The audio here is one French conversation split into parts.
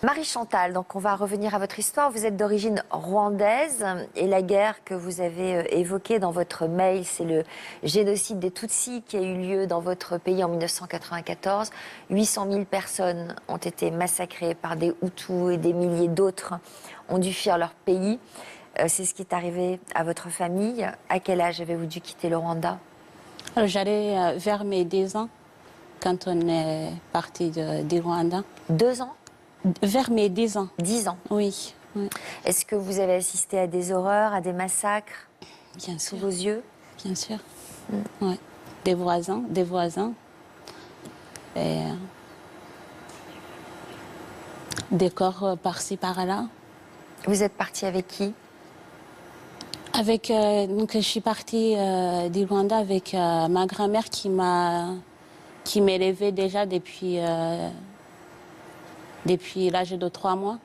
Marie-Chantal, donc on va revenir à votre histoire. Vous êtes d'origine rwandaise et la guerre que vous avez évoquée dans votre mail, c'est le génocide des Tutsis qui a eu lieu dans votre pays en 1994. 800 000 personnes ont été massacrées par des Hutus et des milliers d'autres ont dû fuir leur pays. C'est ce qui est arrivé à votre famille. À quel âge avez-vous dû quitter le Rwanda? J'allais vers mes 10 ans quand on est parti du Rwanda. 2 ans? Vers mes 10 ans. 10 ans? Oui. Oui. Est-ce que vous avez assisté à des horreurs, à des massacres Bien sous sûr. vos yeux? Bien sûr. Ouais. Des voisins. Et des corps par-ci, par-là. Vous êtes parti avec qui? Donc, je suis partie du Rwanda avec ma grand-mère qui m'élevait déjà depuis l'âge de 3 mois.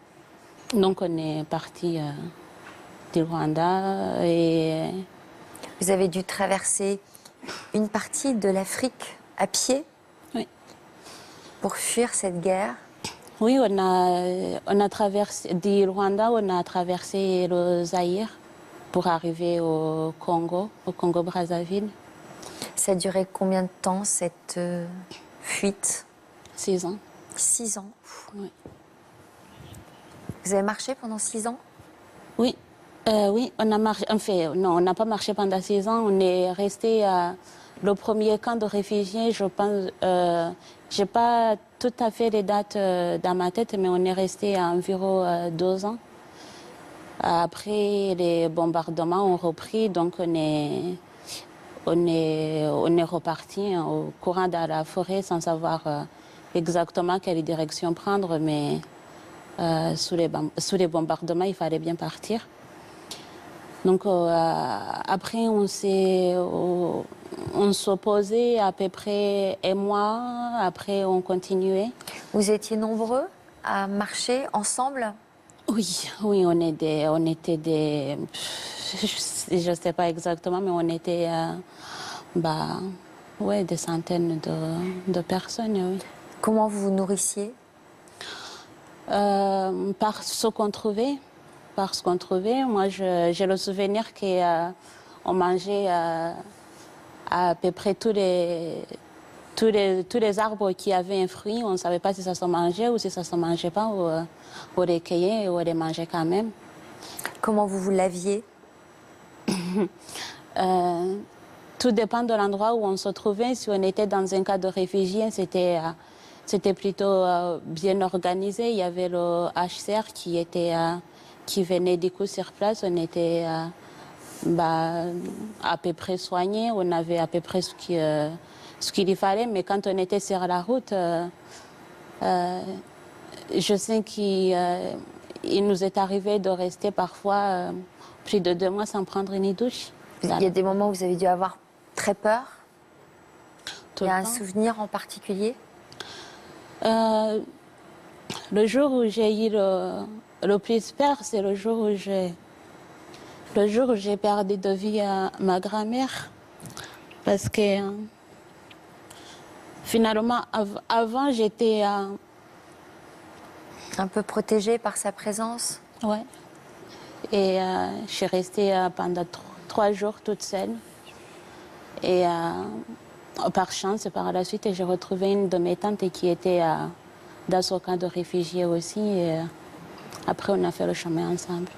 Donc on est parti du Rwanda et... Vous avez dû traverser une partie de l'Afrique à pied? Oui. Pour fuir cette guerre? Oui, on a traversé du Rwanda, on a traversé le Zaïre pour arriver au Congo-Brazzaville. Ça a duré combien de temps cette fuite? 6 ans. 6 ans. Oui. Vous avez marché pendant 6 ans? Oui, oui, on a marché. Enfin, non, on n'a pas marché pendant 6 ans. On est resté à le premier camp de réfugiés. Je pense, j'ai pas tout à fait les dates dans ma tête, mais on est resté à environ 2 ans. Après, les bombardements ont repris, donc on est reparti au courant de la forêt sans savoir exactement quelle direction prendre, mais sous les bombardements, il fallait bien partir. Donc après, on s'opposait à peu près un mois, après on continuait. Vous étiez nombreux à marcher ensemble? Oui, oui, on était des... Je ne sais pas exactement, mais on était ouais, des centaines de personnes, oui. Comment vous vous nourrissiez? Par ce qu'on trouvait. Moi, j'ai le souvenir qu'on mangeait à peu près tous les arbres qui avaient un fruit. On ne savait pas si ça se mangeait ou si ça ne se mangeait pas. On les cueillait et on les mangeait quand même. Comment vous vous laviez? Tout dépend de l'endroit où on se trouvait. Si on était dans un cas de réfugiés, c'était plutôt bien organisé. Il y avait le HCR qui venait du coup sur place. On était à peu près soignés. On avait à peu près ce qu'il y fallait. Mais quand on était sur la route, je sais qu'il nous est arrivé de rester parfois plus de 2 mois sans prendre une douche. Il y a des moments où vous avez dû avoir très peur? Tout Il y a le un temps. souvenir en particulier? Le jour où j'ai eu le plus peur, c'est le jour où j'ai perdu de vue ma grand-mère. Parce que finalement, avant, j'étais... Un peu protégée par sa présence? ouais. Et je suis restée pendant 3 jours toute seule. Et par chance, par la suite, j'ai retrouvé une de mes tantes qui était dans ce camp de réfugiés aussi. Et après, on a fait le chemin ensemble.